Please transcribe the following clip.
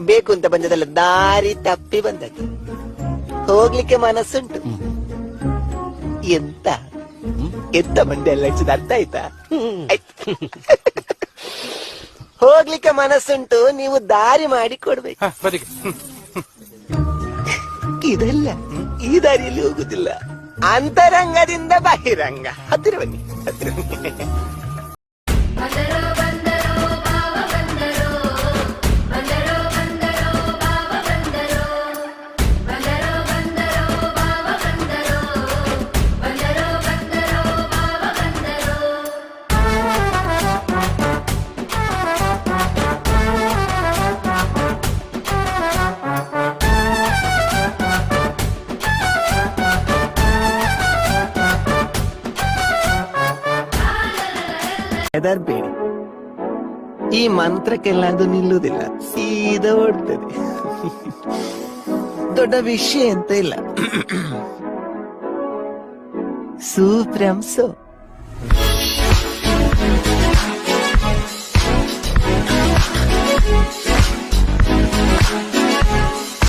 ಬೇಕು ಅಂತ ಬಂದದಲ್ಲ, ದಾರಿ ತಪ್ಪಿ ಬಂದದ್ದು. ಹೋಗ್ಲಿಕ್ಕೆ ಮನಸ್ಸುಂಟು. ಎಂತ ಎಂತ ಮಂದಿ ಎಲ್ಲ ಹೆಚ್ಚಿದ ಅರ್ಥ ಆಯ್ತಾ? ಹೋಗ್ಲಿಕ್ಕೆ ಮನಸ್ಸುಂಟು, ನೀವು ದಾರಿ ಮಾಡಿ ಕೊಡ್ಬೇಕು. ಇದೆಲ್ಲ ಈ ದಾರಿಯಲ್ಲಿ ಹೋಗುದಿಲ್ಲ, ಅಂತರಂಗದಿಂದ ಬಹಿರಂಗ. ಹತ್ತಿರ ಬನ್ನಿ, ಹತ್ತಿರ ಬನ್ನಿ. ಹೆದರ್ಬೇಡಿ, ಈ ಮಂತ್ರಕ್ಕೆಲ್ಲ ಅದು ನಿಲ್ಲುವುದಿಲ್ಲ, ಸೀದಾ ಓಡ್ತದೆ. ದೊಡ್ಡ ವಿಷಯ ಅಂತ ಇಲ್ಲ. ಸೂಪ್ರಂಸೋ